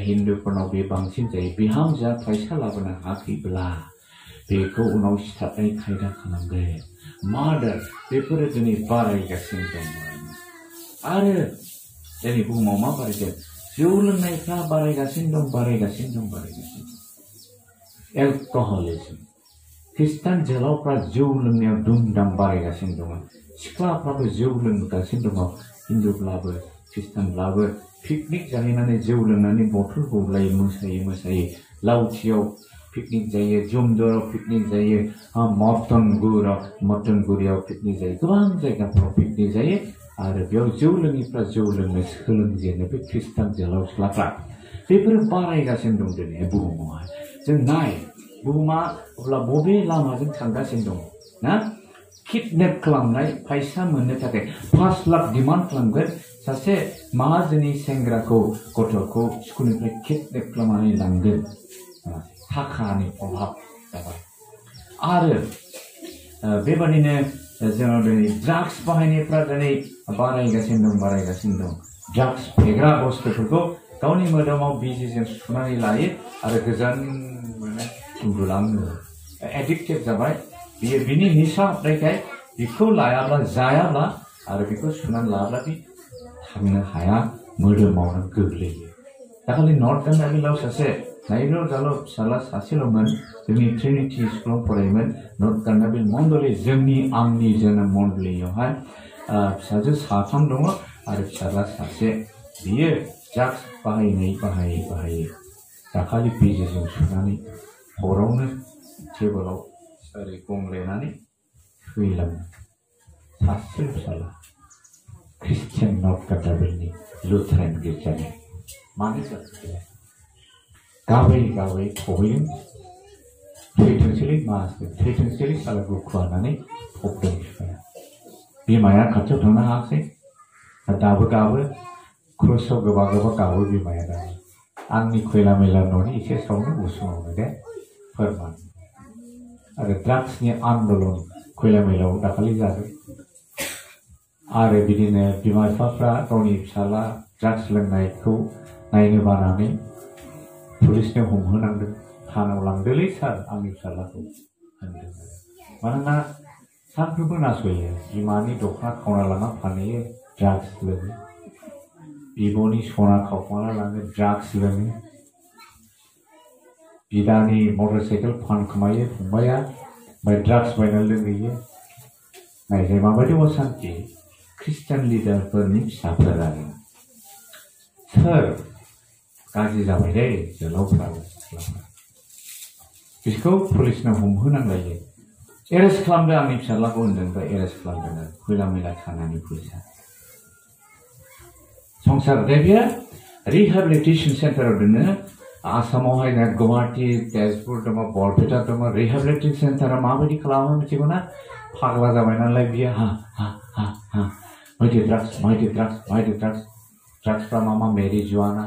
हिन्दुफोरनाव बे बांसिन जायो बिहामजोआ फैसा लाबोनो हायाखैब्ला बेखौ उनाव सिथारनाय खायदा खालामगोन मार्डार बेफोरो दिनै बारायगासिनो दं आरो जोंनि बुहुमाव मा बारायदों जौ लोंनायफ्रा बारायगासिनो दं एलकहलिजम ख्रिस्टान जोहोलावफ्रा जौ लोंनायाव दुम-दाम बारायगासिनो दङ सिख्लाफ्राबो जौ लोंगासिनो दङ हिन्दुब्लाबो ख्रिस्टानब्लाबो पिकनिक जाहैनानै जौ लोंनानै बथल गब्लायो मोसायो लावथियाव पिकनिक जायो जुमदुराव पिकनिक जायो मटनगुरियाव पिकनिक जायो गोबां जायगाफ्राव पिकनिक जायो आरो बेयाव जौ लोङिफ्रा जौ लोंनो सोलोंजेनो बे ख्रिस्टान जोहोलाव सिख्लाफ्रा बेफोरो बारायगासिनो दं दिनै बुहुमावहाय जों नाय बुहुमा अब्ला बबे लामाजों थांगासिनो दं ना किडनेप खालामनाय फैसा मोननो थाखाय 5 लाख डिमान्ड खालामगोन सासे माहाजोननि सेंग्राखौ गथ'खौ स्कुलनिफ्राय किडनेप खालामनानै लांगोन थाखानि अभाब जाबाय आरो बेबादिनो जोंनाव दिनै ड्राग्स बाहायनायफ्रा दिनै बारायगासिनो दं ड्राग्स फेग्रा बुस्थुफोरखौ गावनि मोदोमाव बिजिजों सुनानै लायो आरो गोजान मोनो उन्दुलाङो एडिक्टेड जाबाय बियो बिनि निसा हाबनायखाय बेखौ लायाब्ला जायाब्ला आरो बेखौ सुनानै लायाब्ला बे थांनो हाया मोदोमावनो गोग्लैयो दाखालि नर्थ कानाडायाव सासे नायल' जाल' फिसाला सासेल'मोन जोंनि ट्रिनिटि स्कुलाव फरायोमोन नर्थ कानाडा मण्डली जोंनि आंनि जोनोम मण्डलीयावहाय फिसाजो 3 दङ आरो फिसाला सासे बियो ड्राग्स बाहायै दाखालि बिजिजों सुनानै हरावनो टेबोलाव ओरै गंलायनानै थैलाङो सासे फिसाला ख्रिस्टियान नर्थ कानाडानि लुथारान गिर्जानि मानो जाखो गाबै थबैयो थैथोंसैलै साला गुखु होननानै थबदों बिफाया बिमाया खाथियाव थांनो हायाखै दाबो गाबो क्रसआव गोबा गाबो बिमाया दाबो आंनि खयला मेला न'नि एसे सावनो उसुङावनो दे फोरमान आरो ड्राग्सनि आन्दलन खयला मेलाव दाखालि जादों आरो बिदिनो बिमा बिफाफ्रा गावनि फिसाला ड्राग्स लोंनायखौ नायनो बानानै पुलिसनो हमहोनांदों थानाव लांदोलै सार आंनि फिसालाखौ होनदों मानोना सानफ्रोमबो नासयो बिमानि दख'ना खावना लाना फानहैयो ड्राग्स लोङो बिब'नि सना खावखुमाना लाङो ड्राग्स लोङो बिदानि मटरसाइकेल फानखोमायो फंबाया ओमफ्राय ड्राग्स बायनानै लोंहैयो नायजाय माबायदि असान्ति ख्रिस्टान लिडारफोरनि फिसाफोर आरो सोर गाज्रि जाबाय दे जोहोलावफ्राबो सिख्लाफ्रा बिसोरखौ पुलिसनाव हमहोनांलायो एरेस्ट खालामदों आंनि फिसाज्लाखौ होनदों ओमफ्राय एरेस्ट खालामदों खैला मैला थानानै पुलिसा संसार बेयो रिहेबिलिटेसन सेन्टाराव दोनो आसामावहाय गुवाहाटी तेजपुर दङ बरपेटा दङ रिहेबिलिटेसन सेन्टारा माबायदि खालामो मिथिगौ ना फाग्ला जाबाय नालाय बियो हा हा हा हा माइटि ड्राग्स ड्राग्सफ्रा मा मेरिजुआना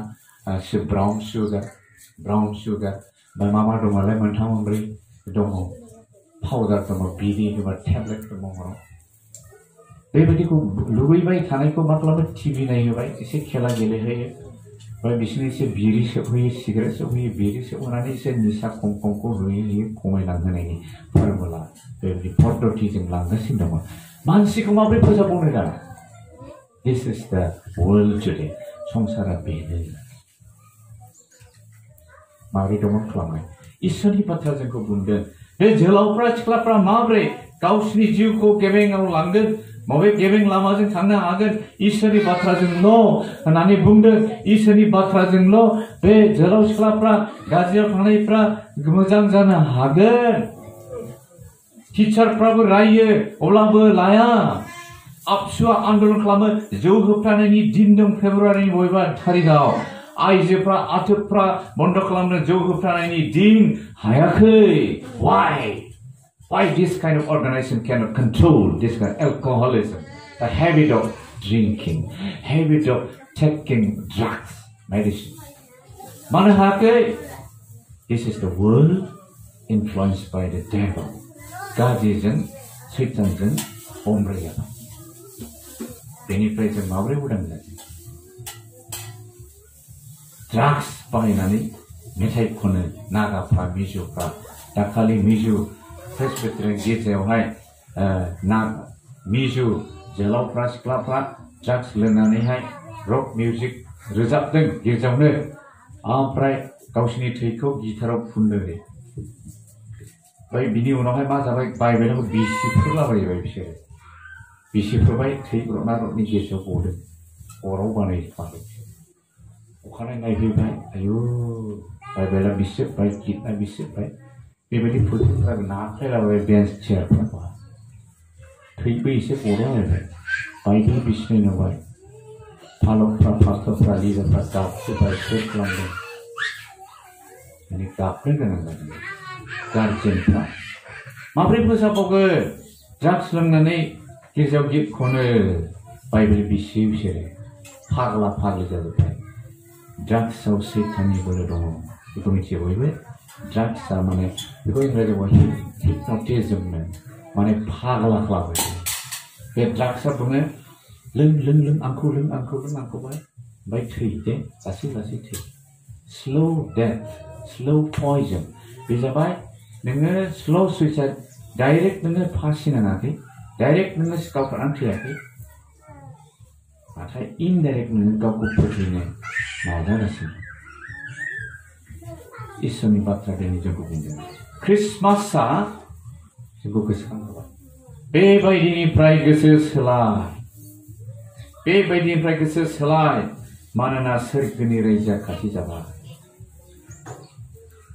ब्राउन सुगार ओमफ्राय मा दङलाय मोनथाम मोनब्रै दङ पाउडार दङ बिरि दङ टेब्लेट दङ बेबायदिखौ लुबैबाय थानायखौ मा खालामो टिभि नायहोबाय एसे खेला गेलेहोयो ओमफ्राय बिसोरनो एसे बिरि सोबहोयो सिगारेट सोबहोयो बिरि सोबहोनानै एसे निसा खमखौ होयो खमायलांहोनायनि फर्मुला बेबायदि पद्धतिजों लांगासिनो दङ मानसिखौ माबोरै फोसाबबावनो दा दिस इज द वर्ल्ड टुडे संसारा बेनो माबोरै दङ खालामनाय इसोरनि बाथ्रा जोंखौ बुंदों बे जोलावफ्रा सिख्लाफ्रा माबोरै गावसिनि जिउखौ गेबेङाव लांगोन बबे गेबें लामाजों थांनो हागोन इसोरनि बाथ्राजोंल' होननानै बुंदों इसोरनि बाथ्राजोंल' बे जोलाव सिख्लाफ्रा गाज्रियाव थांनायफ्रा मोजां जानो हागोन टिचारफ्राबो रायो अब्लाबो लाया आबसुआ आन्दोलन खालामो जौ होबथानायनि दिन दं फेब्रुवारिनि बबेबा थारिखआव आइजोफ्रा आथोबफ्रा बन्द खालामनो जौ होबथानायनि दिन हायाखै Why this kind of organization cannot control this kind of alcoholism, the habit of drinking, habit of taking drugs, medicine? Mana hakai? This is the world influenced by the devil. Gajijan, Satan, Omriya. Benefits and Mabri wouldn't let it. Drugs bainani, metai kone, naga pra, miju pra, dakali miju. Presbyterian गिर्जायावहाय ना मिजु जोलावफ्रा सिख्लाफ्रा drugs लोंनानैहाय रक music रोजाबदों गिर्जायावनो ओमफ्राय गावसिनि थैखौ गिटाराव फुनदों ओमफ्राय बिनि उनावहाय मा जाबाय बाइबेलाव बिसिफोरलाबायबाय बिसोरो बिसिफोरबाय थै रदना रदनि गेजेराव गदों अराव बानायफाबाय अखानायै नायफैबाय आयु बाइबेला बिसिबाय गितना बिसिबाय बेबायदि फोथारफ्रा नाख्लायलाबाय बेन्च चेयारफ्राखौ थैबो एसे गलाबायबाय बाइबेल बिसिनाय नुबाय फालकफ्रा पास्टरफ्रा लिडारफ्रा गाबसोबाय सोर खालामदों माने गाबनो गोनां जादों गार्जेनफ्रा माबोरै फोसाबबावगोन ड्राग्स लोंनानै गिर्जायाव गित खनो बाइबेल बिसियो बिसोरो फाग्ला फाग्लि जाजोब्बाय ड्राग्सआव सैताननि बोलो दङ बेखौ मिथियो बयबो Drugs are mane because इंग्रजीयाव hypnotism माने फाग्ला खालामो बे ड्राग्सआ बुङो लों आंखौ बाय ओमफ्राय थैदे लासै थै स्ल' डेथ स्ल' पयजन बे जाबाय नोङो स्ल' सुइसाइड डाइरेक्ट नोङो फासि नाङाखै डाइरेक्ट नोङो गावफ्रानानै थैयाखै नाथाय इनडाइरेक्ट नोङो गावखौ फोथैनो नाजागासिनो इसोरनि बाथ्रा दिनै जोंखौ बुंदों क्रिसमासआ जोंखौ गोसोखांहोबाय बेबायदिनिफ्राय गोसो सोलाय मानोना सोरगोनि रायजोआ खाथि जाबाय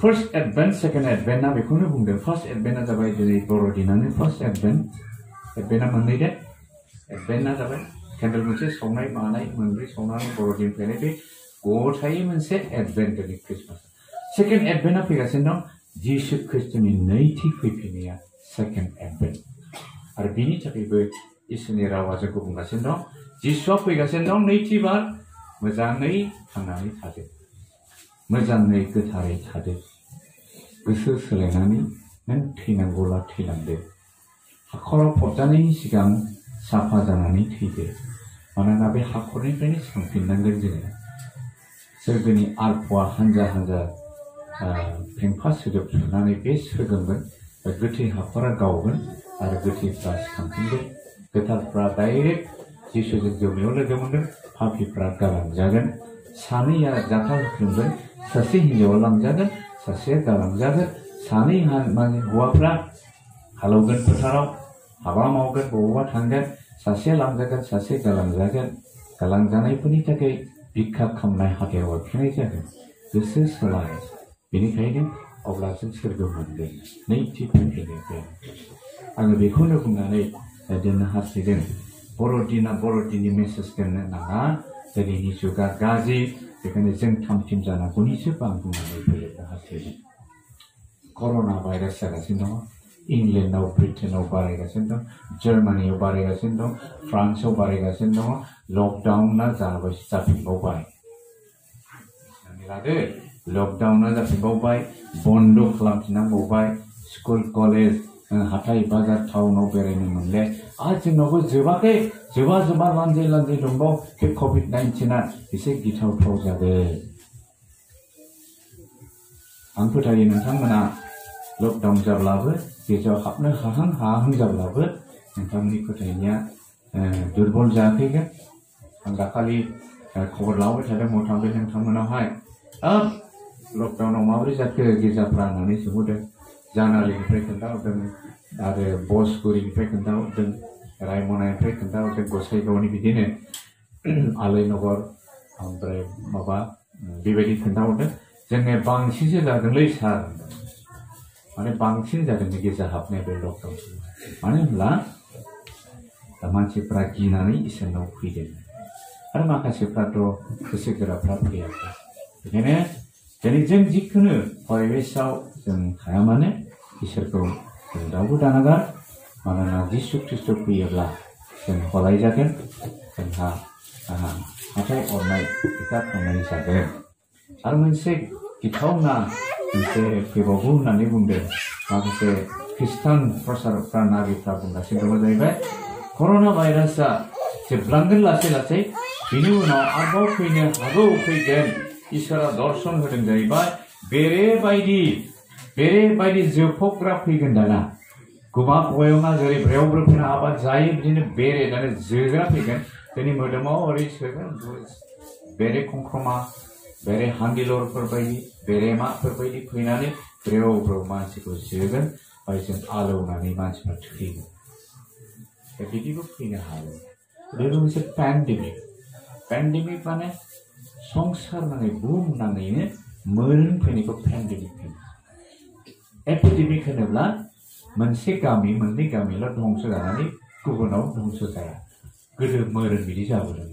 फार्स्ट एडभेन्ट सेकेन्ड एडभेन्टआ बेखौनो बुंदों फार्स्ट एडभेन्टआ जाबाय दिनै बर'दिनानो फार्स्ट एडभेन्टआ मोननै दे एडभेन्टआ जाबाय केन्डेल मोनसे सावनाय मानाय मोनब्रै सावनानै बर'दिन फैनाय बे गथायै मोनसे एडभेन्ट दिनै क्रिसमास सेकेन्ड एडभेन्टआ फैगासिनो दं जिसु ख्रिस्टनि नैथि फैफिननाया सेकेन्ड एडभेन्ट आरो बिनि थाखायबो इसोरनि रावा जोंखौ बुंगासिनो दं जिसुआ फैगासिनो दं नैथि बार मोजाङै थांनानै थादो मोजाङै गोथारै थादो गोसो सोलायनानै नों थैनांगौला थैलांदो हाखराव फबजानायनि सिगां साफा जानानै थैदो मानोना बे हाखरनिफ्रायनो सांफिननांगोन जोङो सोरगोनि आलफा हानजा फेंफा सोदोब सुनानै बे सोगोमगोन गोथै हाखरा गावगोन आरो गोथैफ्रा सिखांफिनगोन गोथारफ्रा डाइरेक्ट जिसुजों जौनायाव लोगो मोनगोन पापिफ्रा गालांजागोन सानैया जाथाय होफिनगोन सासे हिन्जावा लांजागोन सासेया गालांजागोन सानै हौवाफ्रा हालौगोन फोथाराव हाबा मावगोन बबावबा थांगोन सासेया लांजागोन सासे गालांजागोन गालांजानायफोरनि थाखाय बिखा खामनाय हाथायाव हरफिननाय जागोन गोसो सोलाय बेनिखायनो अब्ला जों सोरगो मोनगोन नैथि फैफिनो बे आङो बेखौनो बुंनानै दोननो हासिगोन बर'दिननि मेसेज दोननो नाङा दिनैनि जुगा गाज्रि बेखायनो जों थामथिम जानांगौनिसो आं बुंनानै फोजोबनो हासिगोन कर'ना भाइरास जागासिनो दङ इंलेन्डआव ब्रिटेनआव बारायगासिनो दं जार्मानियाव बारायगासिनो दं फ्रान्सआव बारायगासिनो दङ लकडाउना जाफिनबावबाय लादो लकडाउना जाफिनबावबाय बन्द खालामफिननांबावबाय स्कुल कलेज हाथाय बाजार टाउनाव बेरायनो मोनले आरो जोंनावबो जोबाखै जोबा लान्जै दंबाव बे कभिड-19आ एसे गिथावथाव जागोन आं फोथायो नोंथांमोना लकडाउन जाब्लाबो गेजेराव हाबनो हाहां जाब्लाबो नोंथांमोननि फोथायनाया दुरबल जायाखैगोन आं दाखालि खबर लाबाय थादों मथा-मथि नोंथांमोनावहाय लकडाउनाव माबोरै जाखो गिर्जाफ्रा होननानै सोंहरदों जानुवारिनिफ्राय खोन्थाहरदों आरो बसगुरिनिफ्राय खोन्थाहरदों रायमनानिफ्राय खोन्थाहरदों गसाइगावनि बिदिनो आलायनगर ओमफ्राय माबा बेबायदि खोन्थाहरदों जोंने बांसिनसो जादोंलै सार माने बांसिन जादों गिर्जा हाबनाय बे लकडाउन मानो होनब्ला मानसिफ्रा गिनानै इसोरनाव फैदों आरो माखासेफ्राथ' गोसो गोराफ्रा फैयाखै बेखायनो दिनै जों जिखुनु परिबेशआव जों थाया मानो इसोरखौ जों रावबो दानागार मानोना जिसु ख्रिस्ट' फैयोब्ला जों हलाय जागोन जोंहा हाथाय अरनाय बिखा खांनाय जागोन आरो मोनसे गिथावना मोनसे फैबावगौ होननानै बुंदों माखासे ख्रिस्टान प्रसारकफ्रा नाबिफ्रा बुंगासिनो दङ जाहैबाय कर'ना भाइरासआ जोबलांगोन लासै बिनि उनाव आरोबाव फैनो हागौ फैगोन इसोरा दर्शन होदों जाहैबाय बेरेबायदि जोफबग्रा फैगोन दाना गुमा गयङा जेरै ब्रेव फैना आबाद जायो बिदिनो बेरे दाना जोग्रा फैगोन जोंनि मोदोमाव ओरै सोगोन बेरे खंख्रमा बेरे हान्दिलरफोरबायदि बेरेमाफोरबायदि फैनानै ब्रेव मानसिखौ जोगोन ओमफ्राय जों आलौनानै मानसिफ्रा थैगोन बिदिबो फैनो हागौ बेबो मोनसे पेन्डेमिक माने संसार नाङै बुहुम नाङैनो मोन फैनायखौ पेन्डेमिक होनो एपिडेमिक होनोब्ला मोनसे गामि मोननै गामिल' धंस जानानै गुबुनाव धंस जाया गोदो मोरोन बिदि जाबोदों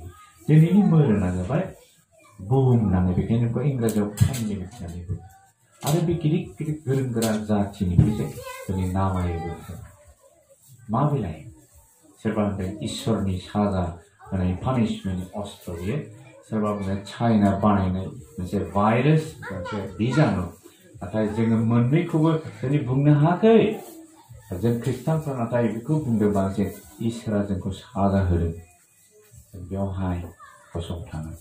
दिनैनि मोरोना जाबाय बुहुम नाङै बेखायनो इंराजियाव पेन्डेमिक होननानै बुङो आरो बे गिदिर गोरों गोरा जाथिनिफ्रायसो जोंनि नामायोबो मा बेलाय सोरबा होनदों इसोरनि साजा होनाय पानिशमेन्ट अस्त्र बियो सोरबा बुंदों चाइना बानायनाय मोनसे भाइरास मोनसे बिजानु नाथाय जोङो मोननैखौबो दिनै बुंनो हायाखै जों ख्रिस्टानफ्रा नाथाय बेखौ बुंदों बांसिन इसोरा जोंखौ साजा होदों जों बेवहाय गसंथानो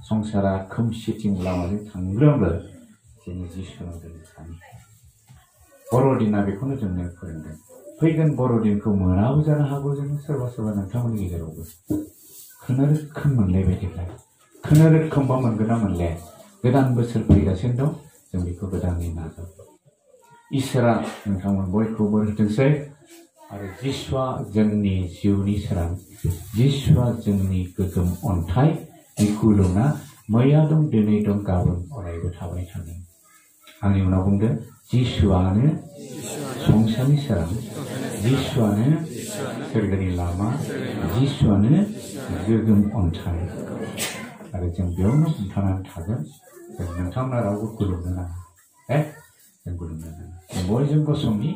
संसारा खोमसिथिं लामाजों थांग्रोमब्ला जोङो जिसुनाव जों सानो बर'दिना बेखौनो जोंनो फोरोंदों फैगोन बर'दिनखौ मोनाबो जानो हागौ जोङो सोरबा नोंथांमोननि गेजेरावबो खुनुरोखोम मोनलायबायदिब्ला खुनुरोखोमबा मोनगोन ना मोनले गोदान बोसोर फैगासिनो दं जों बेखौ गोदानै नाजाव इसोरा नोंथांमोन बयखौबो होथोंसै आरो जिसुआ जोंनि जिउनि सोरां जिसुआ जोंनि गोगोम अन्थाइ गुलुंआ मैया दं दिनै दं गाबोन अरायबो थाबाय थागोन आंनि उनाव बुंदों जिसुआनो संसारनि सोरां जिसुआनो सोरगोनि लामा जिसुआनो गोगोम अन्थाइ आरो जों बेयावनो हमथानानै थागोन जों नोंथांमोना रावबो खुलुमनो नाङा जों खुलुमनो नाङा जों बयजों गसंनि